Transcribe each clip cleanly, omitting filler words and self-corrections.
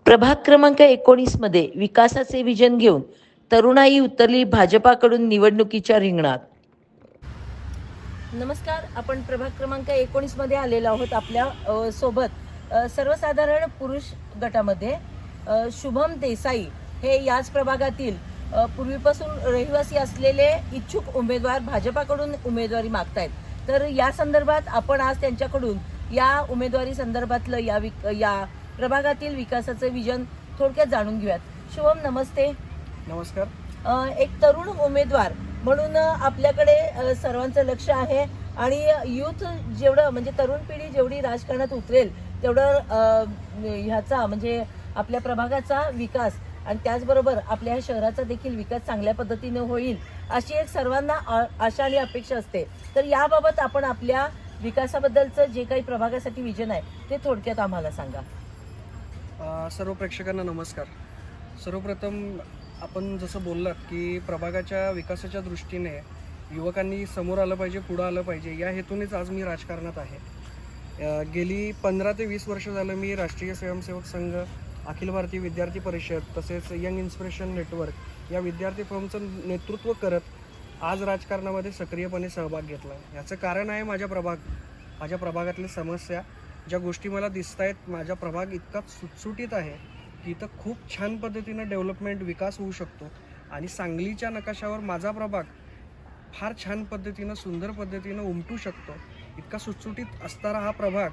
प्रभाग क्रमांक 19 मध्ये विकासाचे विजन घेऊन तरुणाई उतरली भाजपाकडून निवडणुकीच्या रिंगणात. नमस्कार, आपण प्रभाग क्रमांक 19 मध्ये आलेलो आहोत. आपल्या सोबत सर्वसाधारण पुरुष गटामध्ये शुभम देसाई हे याच प्रभागातील पूर्वीपासून रहिवासी असलेले इच्छुक उमेदवार भाजपाकडून उमेदवारी मागतायत. तर या संदर्भात आपण आज त्यांच्याकडून या उमेदवारी संदर्भातलं या प्रभागातील विकासाचं विजन थोडक्यात जाणून घेऊयात. शुभम, नमस्ते. नमस्कार. एक तरुण उमेदवार म्हणून आपल्याकडे सर्वांचं लक्ष आहे आणि यूथ जेवढं म्हणजे तरुण पिढी जेवढी राजकारणात उतरेल तेवढं ह्याचा म्हणजे आपल्या प्रभागाचा विकास आणि त्याचबरोबर आपल्या शहराचा देखील विकास चांगल्या पद्धतीने होईल अशी एक सर्वांना आशा आणि अपेक्षा असते. तर याबाबत आपण आपल्या विकासाबद्दलचं जे काही प्रभागासाठी विजन आहे ते थोडक्यात आम्हाला सांगा. सर्व प्रेक्षकांना नमस्कार. सर्वप्रथम आपण जसं बोललात की प्रभागाच्या विकासाच्या दृष्टीने युवकांनी समोर आलं पाहिजे, पुढं आलं पाहिजे, या हेतूनेच आज मी राजकारणात आहे. गेली 15 ते 20 वर्ष झालं मी राष्ट्रीय स्वयंसेवक संघ, अखिल भारतीय विद्यार्थी परिषद तसेच यंग इन्स्पिरेशन नेटवर्क या विद्यार्थी फर्मचं नेतृत्व करत आज राजकारणामध्ये सक्रियपणे सहभाग घेतला. याचं कारण आहे माझ्या प्रभागातल्या समस्या, ज्या गोष्टी मला दिसत आहेत. माझा प्रभाग इतका सुटसुटीत आहे की इथं खूप छान पद्धतीनं डेव्हलपमेंट विकास होऊ शकतो आणि सांगलीच्या नकाशावर माझा प्रभाग फार छान पद्धतीनं सुंदर पद्धतीनं उमटू शकतो. इतका सुटसुटीत असणारा हा प्रभाग,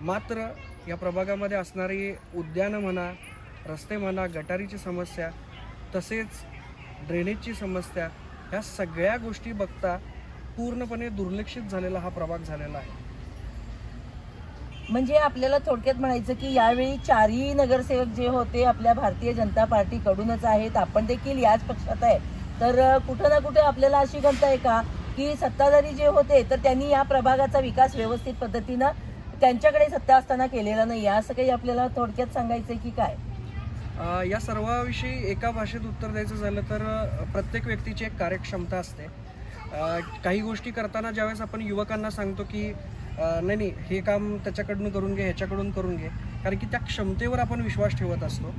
मात्र या प्रभागामध्ये असणारी उद्यानं म्हणा, रस्ते म्हणा, गटारीची समस्या तसेच ड्रेनेजची समस्या, ह्या सगळ्या गोष्टी बघता पूर्णपणे दुर्लक्षित झालेला हा प्रभाग झालेला आहे. म्हणजे आपल्याला थोडक्यात म्हणायचं की यावेळी चारही नगरसेवक जे होते आपल्या भारतीय जनता पार्टीकडूनच आहेत. आपण देखील याच पक्षात आहे. तर कुठं ना कुठे आपल्याला अशी गंत आहे का की सत्ताधारी जे होते तर त्यांनी या प्रभागाचा विकास व्यवस्थित पद्धतीनं त्यांच्याकडे सत्ता असताना केलेला नाही, असं काही आपल्याला थोडक्यात सांगायचं आहे की काय? या सर्वाविषयी एका भाषेत उत्तर द्यायचं झालं तर प्रत्येक व्यक्तीची एक कार्यक्षमता असते. काही गोष्टी करताना ज्यावेळेस आपण युवकांना सांगतो की नाही हे काम त्याच्याकडून करून घे, ह्याच्याकडून करून घे, कारण की त्या क्षमतेवर आपण विश्वास ठेवत असतो.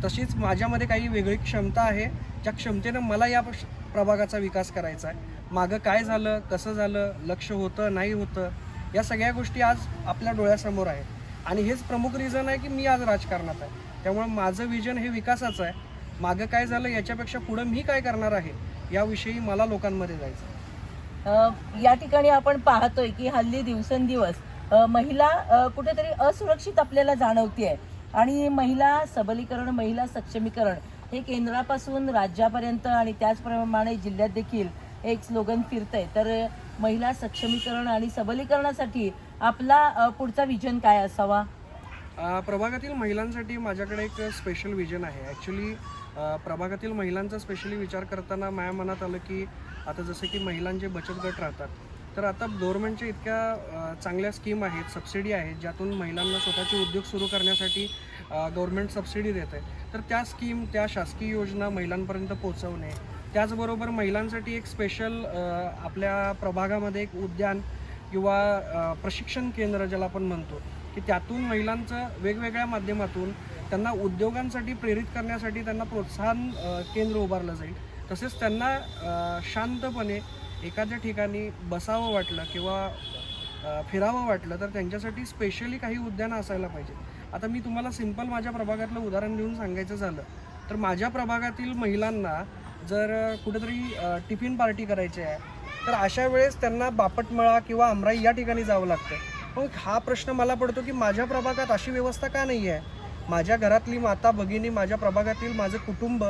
तशीच माझ्यामध्ये काही वेगळी क्षमता आहे, ज्या क्षमतेनं मला या प्रभागाचा विकास करायचा आहे. मागं काय झालं, कसं झालं, लक्ष होतं नाही होतं, या सगळ्या गोष्टी आज आपल्या डोळ्यासमोर आहेत आणि हेच प्रमुख रिझन आहे की मी आज राजकारणात आहे. त्यामुळे माझं विजन हे विकासाचं आहे. मागं काय झालं याच्यापेक्षा पुढं मी काय करणार आहे याविषयी मला लोकांमध्ये जायचं. या ठिकाणी आपण पाहतोय की हल्ली दिवसेंदिवस महिला कुठेतरी असुरक्षित आपल्याला जाणवते आणि महिला सबलीकरण, महिला सक्षमीकरण हे केंद्रापासून राज्यापर्यंत आणि त्याचप्रमाणे जिल्ह्यात देखील एक स्लोगन फिरतंय. तर महिला सक्षमीकरण आणि सबलीकरणासाठी आपला पुढचा विजन काय असावा? प्रभागातील महिलांसाठी माझ्याकडे एक स्पेशल विजन आहे. ॲक्च्युली प्रभागातील महिलांचा स्पेशली विचार करताना माझ्या मनात आलं की आता जसं की महिलांचे बचत गट राहतात, तर आता गव्हर्नमेंटच्या इतक्या चांगल्या स्कीम आहेत, सबसिडी आहेत, ज्यातून महिलांना स्वतःचे उद्योग सुरू करण्यासाठी गव्हर्नमेंट सबसिडी देत आहे. तर त्या स्कीम, त्या शासकीय योजना महिलांपर्यंत पोहोचवणे, त्याचबरोबर महिलांसाठी एक स्पेशल आपल्या प्रभागामध्ये एक उद्यान किंवा प्रशिक्षण केंद्र ज्याला आपण म्हणतो की त्यातून महिलांचं वेगवेगळ्या माध्यमातून त्यांना उद्योगांसाठी प्रेरित करण्यासाठी त्यांना प्रोत्साहन केंद्र उभारलं जाईल. तसेच त्यांना शांतपणे एखाद्या ठिकाणी बसावं वाटलं किंवा फिरावं वाटलं तर त्यांच्यासाठी स्पेशली काही उद्यानं असायला पाहिजे. आता मी तुम्हाला सिंपल माझ्या प्रभागातलं उदाहरण देऊन सांगायचं झालं तर माझ्या प्रभागातील महिलांना जर कुठेतरी टिफिन पार्टी करायची आहे तर अशा वेळेस त्यांना बापटमळा किंवा अमराई या ठिकाणी जावं लागतं. मग हा प्रश्न मला पडतो की माझ्या प्रभागात अशी व्यवस्था का नाही आहे? माझ्या घरातली माता भगिनी, माझ्या प्रभागातील माझं कुटुंब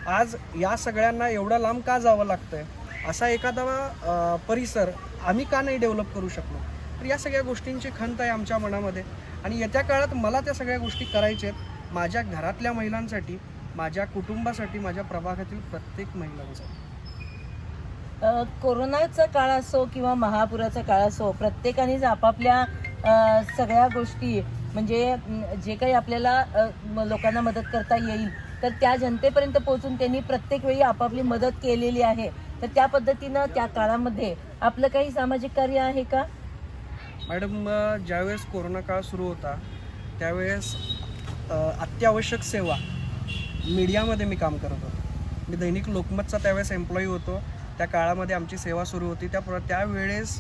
आज या सगळ्यांना एवढं लांब का जावं लागतं आहे? असा एखादा परिसर आम्ही का नाही डेव्हलप करू शकलो? तर या सगळ्या गोष्टींची खंत आहे आमच्या मनामध्ये आणि येत्या काळात मला त्या सगळ्या गोष्टी करायच्या आहेत माझ्या घरातल्या महिलांसाठी, माझ्या कुटुंबासाठी, माझ्या प्रभागातील प्रत्येक महिलांसाठी. कोरोनाचा काळ असो किंवा महापुराचा काळ असो, प्रत्येकानेच आपापल्या सगळ्या गोष्टी म्हणजे जे काही आपल्याला लोकांना मदत करता येईल तर त्या जनतेपर्यंत पोहोचून त्यांनी प्रत्येक वेळी आपापली मदत केलेली आहे. तर त्या पद्धतीनं त्या काळामध्ये आपलं काही सामाजिक कार्य आहे का? मॅडम, ज्यावेळेस कोरोना काळ सुरू होता त्यावेळेस अत्यावश्यक सेवा मीडियामध्ये मी काम करत होतो. मी दैनिक लोकमतचा त्यावेळेस एम्प्लॉई होतो. त्या काळामध्ये आमची सेवा सुरू होती. त्यावेळेस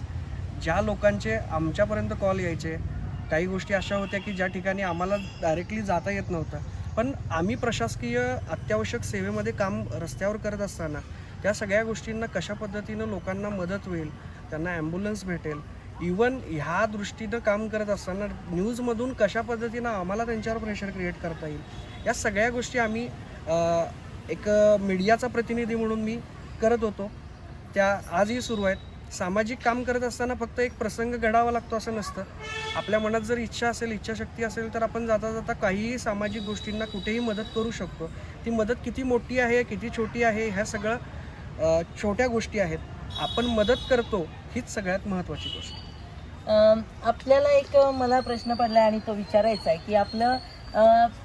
ज्या लोकांचे आमच्यापर्यंत कॉल यायचे, काही गोष्टी अशा होत्या की ज्या ठिकाणी आम्हाला डायरेक्टली जाता येत नव्हतं, पण आम्ही प्रशासकीय अत्यावश्यक सेवेमध्ये काम रस्त्यावर करत असताना त्या सगळ्या गोष्टींना कशा पद्धतीनं लोकांना मदत होईल, त्यांना ॲम्ब्युलन्स भेटेल, इवन ह्या दृष्टीनं काम करत असताना न्यूजमधून कशा पद्धतीनं आम्हाला त्यांच्यावर प्रेशर क्रिएट करता येईल, या सगळ्या गोष्टी आम्ही एक मीडियाचा प्रतिनिधी म्हणून मी करत होतो. त्या आजही सुरू आहेत. सामाजिक काम करत असताना फक्त एक प्रसंग घडावा लागतो असं नसतं. आपल्या मनात जर इच्छा असेल, इच्छाशक्ती असेल, तर आपण जाता जाता काहीही सामाजिक गोष्टींना कुठेही मदत करू शकतो. ती मदत किती मोठी आहे, किती छोटी आहे, ह्या सगळं छोट्या गोष्टी आहेत. आपण मदत करतो हीच सगळ्यात महत्त्वाची गोष्ट. आपल्याला एक मला प्रश्न पडला आणि तो विचारायचा आहे की आपलं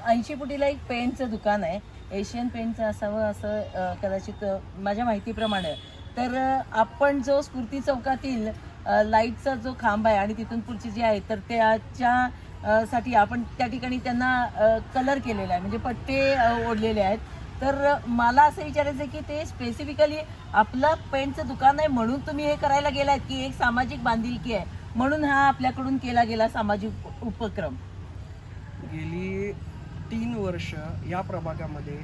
80 फुटीला एक पेंटचं दुकान आहे, एशियन पेंटचं असावं असं कदाचित माझ्या माहितीप्रमाणे. तर आपण जो स्फूर्ती चौकातील लाईटचा जो खांब आहे आणि तिथून पुढची जी आहे, तर त्याच्या साठी आपण त्या ठिकाणी त्यांना कलर केलेला आहे, म्हणजे पट्टे ओढलेले आहेत. तर मला असं विचारायचं आहे की ते स्पेसिफिकली आपलं पेंटचं दुकान आहे म्हणून तुम्ही हे करायला गेलात, की एक सामाजिक बांधिलकी आहे म्हणून हा आपल्याकडून केला गेला सामाजिक उपक्रम? गेली 3 वर्ष या प्रभागामध्ये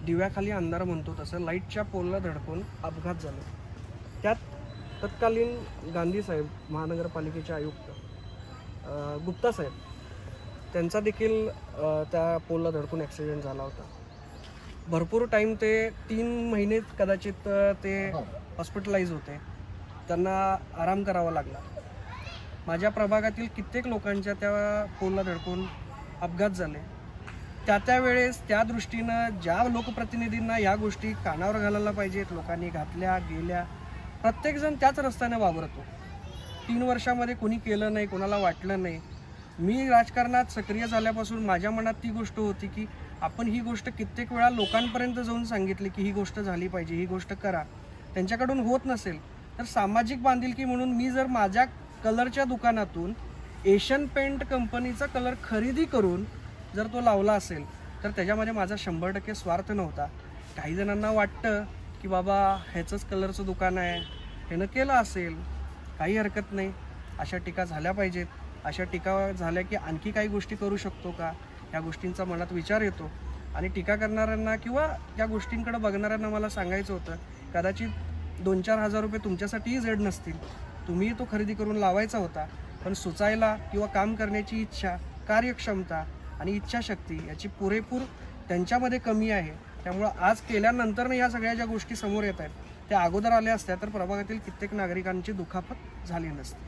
दिव्याखाली अंधार म्हणतो तसं लाईटच्या पोलला धडकून अपघात झाले. त्यात तत्कालीन गांधी साहेब, महानगरपालिकेचे आयुक्त गुप्ता साहेब, त्यांचा देखील त्या पोलला धडकून ॲक्सिडेंट झाला होता. भरपूर टाईम ते 3 महिने कदाचित ते हॉस्पिटलाइज होते. त्यांना आराम करावा लागला. माझ्या प्रभागातील कित्येक लोकांच्या त्या पोलला धडकून अपघात झाले. त्यावेळेस त्या दृष्टीनं ज्या लोकप्रतिनिधींना या गोष्टी कानावर घालायला पाहिजेत, लोकांनी घातल्या गेल्या. प्रत्येकजण त्याच रस्त्याने वावरतो. 3 वर्षामध्ये कोणी केलं नाही, कोणाला वाटलं नाही. मी राजकारणात सक्रिय झाल्यापासून माझ्या मनात ती गोष्ट होती की आपण ही गोष्ट कित्येक वेळा लोकांपर्यंत जाऊन सांगितली की ही गोष्ट झाली पाहिजे, ही गोष्ट करा. त्यांच्याकडून होत नसेल तर सामाजिक बांधिलकी म्हणून मी जर माझ्या कलरच्या दुकानातून एशियन पेंट कंपनीचा कलर खरेदी करून जर तो लावला असेल तर त्याच्यामध्ये माझा 100% स्वार्थ नव्हता. काही जणांना वाटतं की बाबा ह्याचंच कलरचं दुकान आहे, ह्यानं केलं असेल, काही हरकत नाही. अशा टीका झाल्या पाहिजेत. अशा टीका झाल्या की आणखी काही गोष्टी करू शकतो का, ह्या गोष्टींचा मनात विचार येतो. आणि टीका करणाऱ्यांना किंवा त्या गोष्टींकडे बघणाऱ्यांना मला सांगायचं होतं, कदाचित 2-4 हजार रुपये तुमच्यासाठीही जड नसतील, तुम्हीही तो खरेदी करून लावायचा होता, पण सुचायला किंवा काम करण्याची इच्छा, कार्यक्षमता आणि इच्छाशक्ती याची पुरेपूर त्यांच्यामध्ये कमी आहे. त्यामुळं आज केल्यानंतर ह्या सगळ्या ज्या गोष्टी समोर येत आहेत त्या अगोदर आल्या असत्या तर प्रभागातील कित्येक नागरिकांची दुखापत झाली नसती.